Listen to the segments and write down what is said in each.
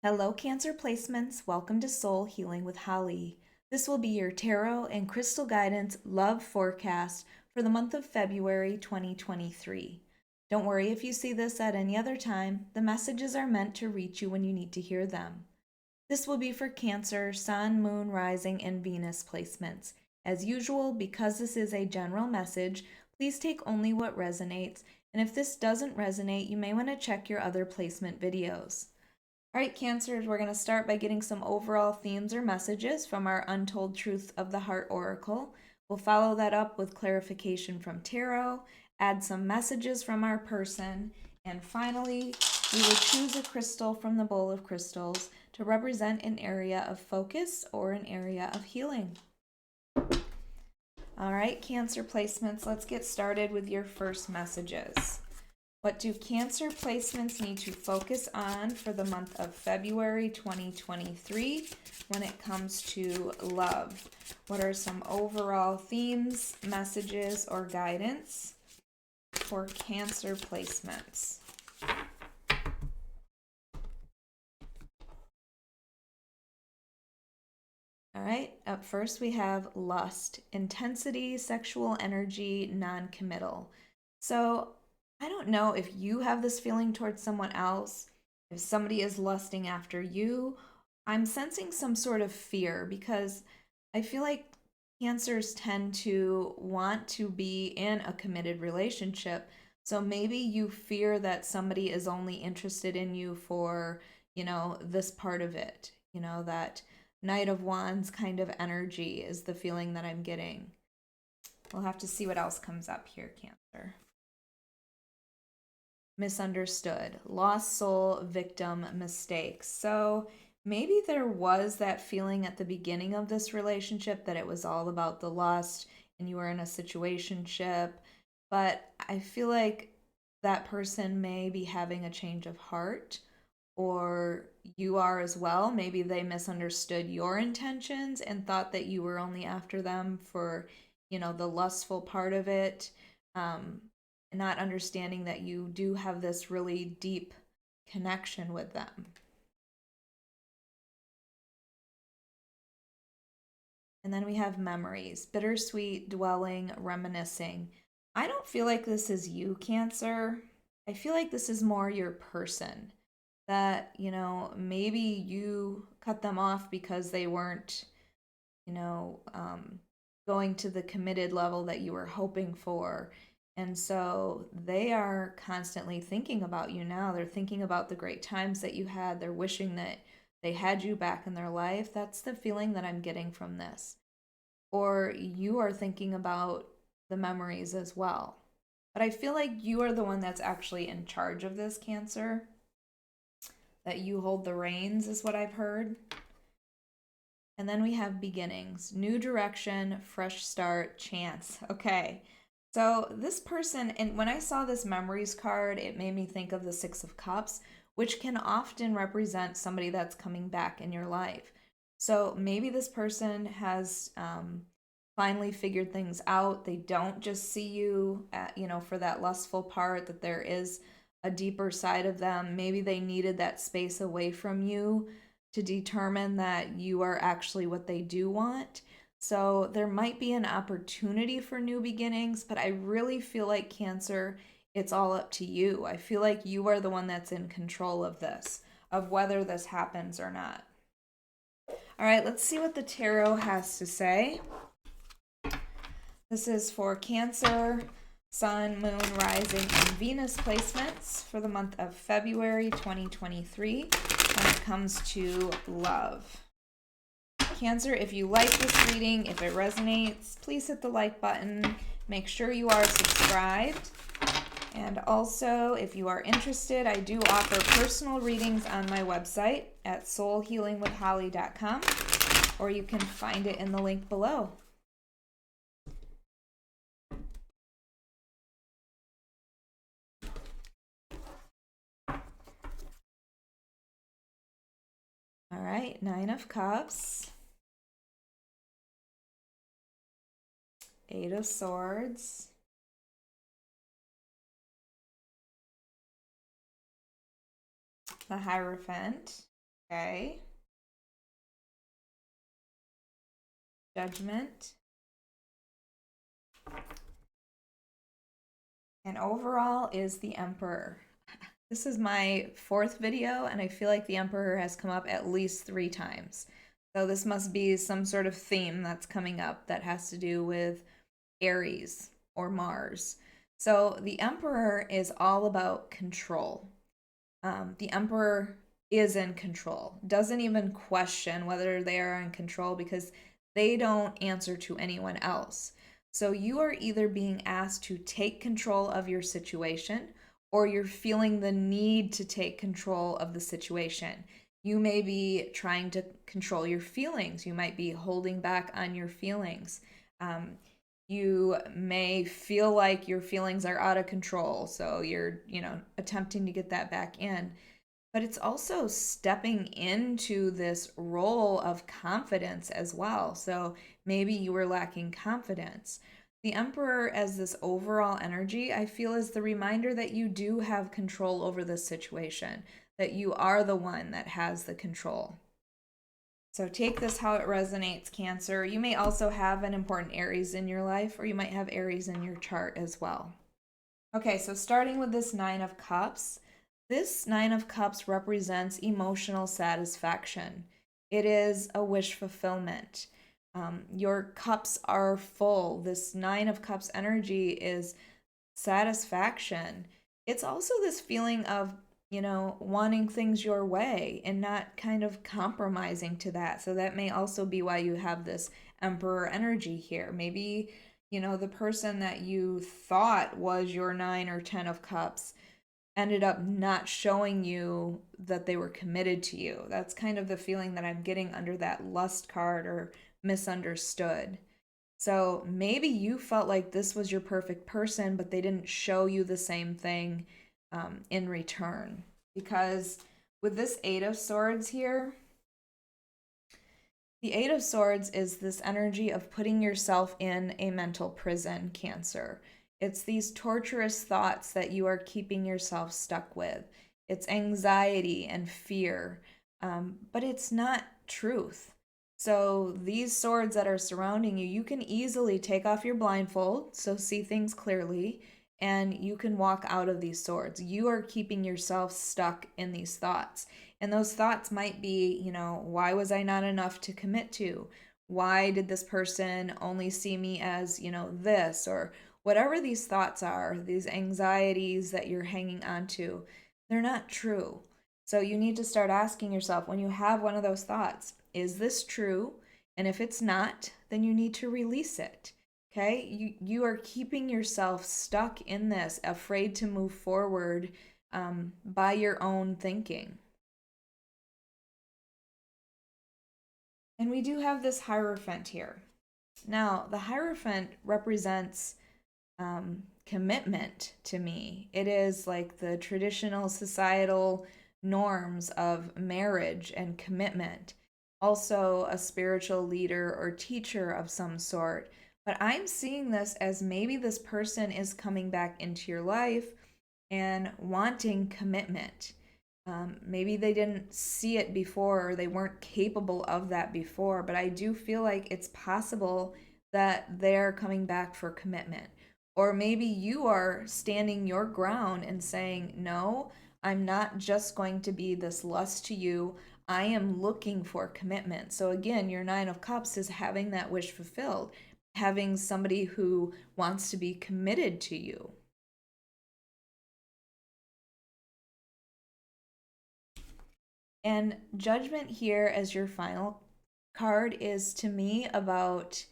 Hello, Cancer placements. Welcome to Soul Healing with Holly. This will be your tarot and crystal guidance love forecast for the month of February 2023. Don't worry if you see this at any other time, the messages are meant to reach you when you need to hear them. This will be for Cancer, Sun, Moon, Rising, and Venus placements. As usual, because this is a general message, please take only what resonates, and if this doesn't resonate, you may want to check your other placement videos. All right, Cancers, we're going to start by getting some overall themes or messages from our Untold Truth of the Heart Oracle. We'll follow that up with clarification from tarot, add some messages from our person, and finally, we will choose a crystal from the bowl of crystals to represent an area of focus or an area of healing. All right, Cancer placements, let's get started with your first messages. What do Cancer placements need to focus on for the month of February 2023 when it comes to love? What are some overall themes, messages, or guidance for Cancer placements? All right, up first we have lust, intensity, sexual energy, non-committal. So I don't know if you have this feeling towards someone else, if somebody is lusting after you. I'm sensing some sort of fear because I feel like Cancers tend to want to be in a committed relationship. So maybe you fear that somebody is only interested in you for, this part of it, that Knight of Wands kind of energy is the feeling that I'm getting. We'll have to see what else comes up here, Cancer. Misunderstood, lost soul, victim, mistakes. So maybe there was that feeling at the beginning of this relationship that it was all about the lust and you were in a situationship, but I feel like that person may be having a change of heart, or you are as well. Maybe they misunderstood your intentions and thought that you were only after them for, the lustful part of it. Not understanding that you do have this really deep connection with them. And then we have memories, bittersweet, dwelling, reminiscing. I don't feel like this is you, Cancer. I feel like this is more your person. That, maybe you cut them off because they weren't, you know, um, going to the committed level that you were hoping for. And so they are constantly thinking about you now. They're thinking about the great times that you had. They're wishing that they had you back in their life. That's the feeling that I'm getting from this. Or you are thinking about the memories as well. But I feel like you are the one that's actually in charge of this, Cancer. That you hold the reins, is what I've heard. And then we have beginnings, new direction, fresh start, chance. Okay. So this person, and when I saw this memories card, it made me think of the Six of Cups, which can often represent somebody that's coming back in your life. So maybe this person has finally figured things out. They don't just see you, for that lustful part, that there is a deeper side of them. Maybe they needed that space away from you to determine that you are actually what they do want. So there might be an opportunity for new beginnings, but I really feel like, Cancer, it's all up to you. I feel like you are the one that's in control of this, of whether this happens or not. All right, let's see what the tarot has to say. This is for Cancer, Sun, Moon, Rising, and Venus placements for the month of February 2023 when it comes to love. Cancer, if you like this reading, if it resonates, please hit the like button. Make sure you are subscribed. And also, if you are interested, I do offer personal readings on my website at soulhealingwithholly.com, or you can find it in the link below. All right, Nine of Cups, Eight of Swords, the Hierophant, Okay. Judgment. And overall is the Emperor. This is my fourth video, and I feel like the Emperor has come up at least 3 times. So this must be some sort of theme that's coming up that has to do with Aries or Mars. So the Emperor is all about control. The Emperor is in control, doesn't even question whether they are in control because they don't answer to anyone else. So you are either being asked to take control of your situation or you're feeling the need to take control of the situation. You may be trying to control your feelings. You might be holding back on your feelings. You may feel like your feelings are out of control, so you're, attempting to get that back in. But it's also stepping into this role of confidence as well. So maybe you were lacking confidence. The Emperor, as this overall energy, I feel is the reminder that you do have control over this situation, that you are the one that has the control. So take this how it resonates, Cancer. You may also have an important Aries in your life, or you might have Aries in your chart as well. Okay, so starting with this Nine of Cups, this Nine of Cups represents emotional satisfaction. It is a wish fulfillment. Your cups are full. This Nine of Cups energy is satisfaction. It's also this feeling of, wanting things your way and not kind of compromising to that. So that may also be why you have this Emperor energy here. Maybe, the person that you thought was your 9 or 10 of cups ended up not showing you that they were committed to you. That's kind of the feeling that I'm getting under that lust card or misunderstood. So maybe you felt like this was your perfect person, but they didn't show you the same thing in return. Because with this Eight of Swords here, the Eight of Swords is this energy of putting yourself in a mental prison, Cancer. It's these torturous thoughts that you are keeping yourself stuck with. It's anxiety and fear, but it's not truth. So these swords that are surrounding you, you can easily take off your blindfold, so see things clearly, and you can walk out of these swords. You are keeping yourself stuck in these thoughts. And those thoughts might be, why was I not enough to commit to? Why did this person only see me as, this? Or whatever these thoughts are, these anxieties that you're hanging on to, they're not true. So you need to start asking yourself when you have one of those thoughts, is this true? And if it's not, then you need to release it. Okay? You are keeping yourself stuck in this, afraid to move forward by your own thinking. And we do have this Hierophant here. Now, the Hierophant represents commitment to me. It is like the traditional societal norms of marriage and commitment. Also, a spiritual leader or teacher of some sort. But I'm seeing this as maybe this person is coming back into your life and wanting commitment. Maybe they didn't see it before or they weren't capable of that before, but I do feel like it's possible that they're coming back for commitment. Or maybe you are standing your ground and saying, no, I'm not just going to be this lust to you. I am looking for commitment. So again, your Nine of Cups is having that wish fulfilled, having somebody who wants to be committed to you. And Judgment here as your final card is to me about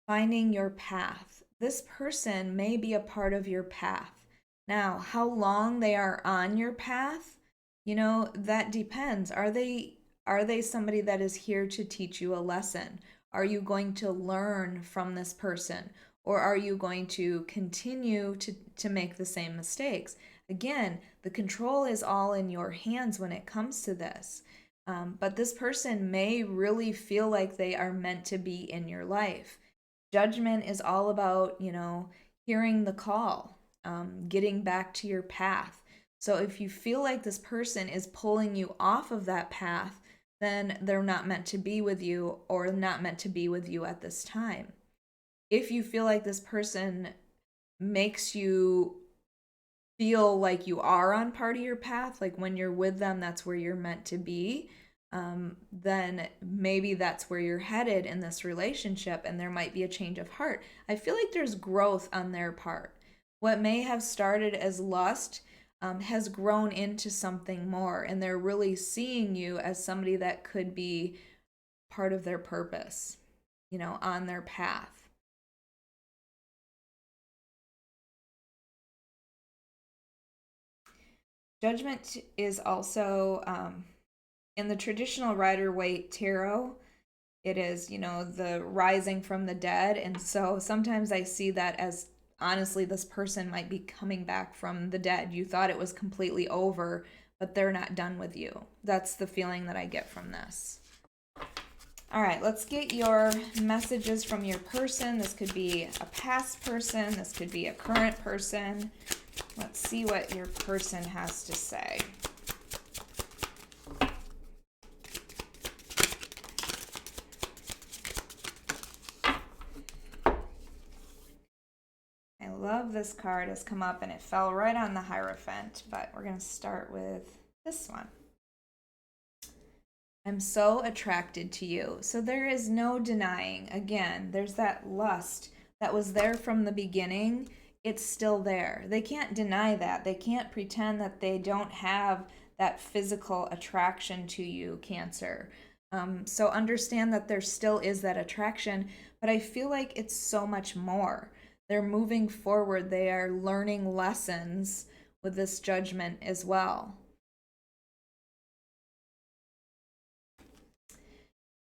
finding your path. This person may be a part of your path. Now, how long they are on your path, that depends. Are they somebody that is here to teach you a lesson? Are you going to learn from this person? Or are you going to continue to make the same mistakes? Again, the control is all in your hands when it comes to this. But this person may really feel like they are meant to be in your life. Judgment is all about, hearing the call, getting back to your path. So if you feel like this person is pulling you off of that path, then they're not meant to be with you or not meant to be with you at this time. If you feel like this person makes you feel like you are on part of your path, like when you're with them, that's where you're meant to be, then maybe that's where you're headed in this relationship and there might be a change of heart. I feel like there's growth on their part. What may have started as lust has grown into something more, and they're really seeing you as somebody that could be part of their purpose, on their path. Judgment is also in the traditional Rider-Waite tarot. It is, the rising from the dead. And so sometimes I see that as honestly, this person might be coming back from the dead. You thought it was completely over, but they're not done with you. That's the feeling that I get from this. All right, let's get your messages from your person. This could be a past person, this could be a current person. Let's see what your person has to say. I love this card has come up and it fell right on the Hierophant, but we're going to start with this one. I'm so attracted to you. So there is no denying. Again, there's that lust that was there from the beginning. It's still there. They can't deny that. They can't pretend that they don't have that physical attraction to you, Cancer. So understand that there still is that attraction, but I feel like it's so much more. They're moving forward. They are learning lessons with this Judgment as well.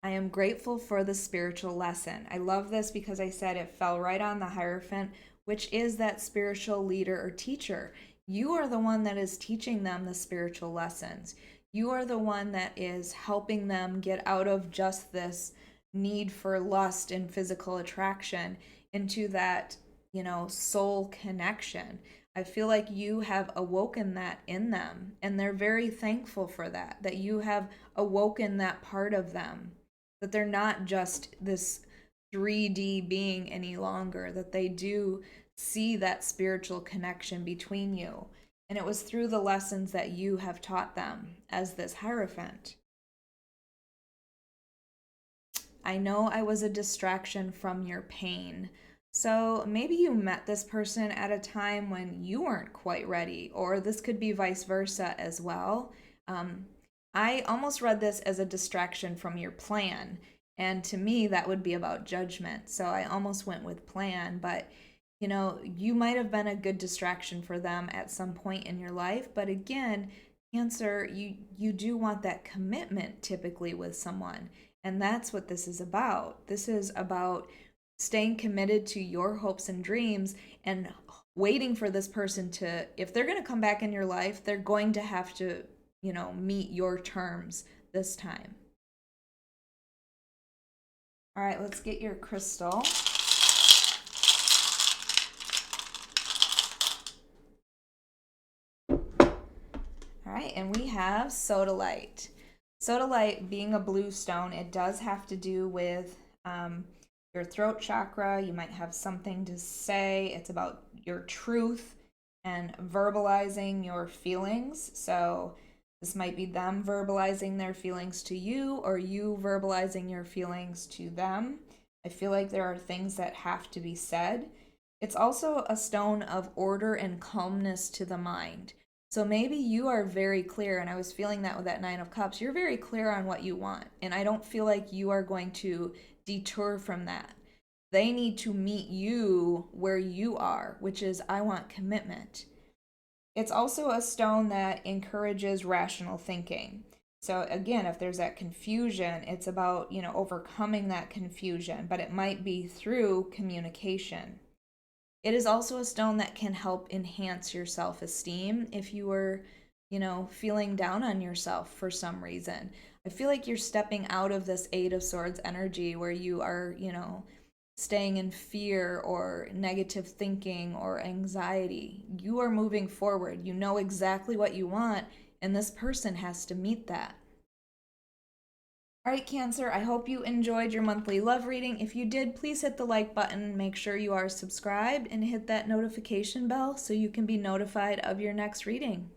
I am grateful for the spiritual lesson. I love this because I said it fell right on the Hierophant, which is that spiritual leader or teacher. You are the one that is teaching them the spiritual lessons. You are the one that is helping them get out of just this need for lust and physical attraction into that, soul connection. I feel like you have awoken that in them, and they're very thankful for that you have awoken that part of them, that they're not just this 3D being any longer, that they do see that spiritual connection between you. And it was through the lessons that you have taught them as this Hierophant. I know I was a distraction from your pain. So maybe you met this person at a time when you weren't quite ready, or this could be vice versa as well. I almost read this as a distraction from your plan. And to me, that would be about judgment. So I almost went with plan, but you might have been a good distraction for them at some point in your life. But again, Cancer, you do want that commitment typically with someone. And that's what this is about. This is about staying committed to your hopes and dreams and waiting for this person to, if they're going to come back in your life, they're going to have to, meet your terms this time. All right, let's get your crystal. All right, and we have sodalite. Sodalite being a blue stone, it does have to do with your throat chakra. You might have something to say. It's about your truth and verbalizing your feelings. So this might be them verbalizing their feelings to you or you verbalizing your feelings to them. I feel like there are things that have to be said. It's also a stone of order and calmness to the mind. So maybe you are very clear, and I was feeling that with that Nine of Cups. You're very clear on what you want, and I don't feel like you are going to detour from that. They need to meet you where you are, which is, I want commitment. It's also a stone that encourages rational thinking. So again, if there's that confusion, it's about, overcoming that confusion, but it might be through communication. It is also a stone that can help enhance your self-esteem if you were, feeling down on yourself for some reason. I feel like you're stepping out of this Eight of Swords energy where you are, staying in fear or negative thinking or anxiety. You are moving forward. You know exactly what you want, and this person has to meet that. All right, Cancer, I hope you enjoyed your monthly love reading. If you did, please hit the like button, make sure you are subscribed, and hit that notification bell so you can be notified of your next reading.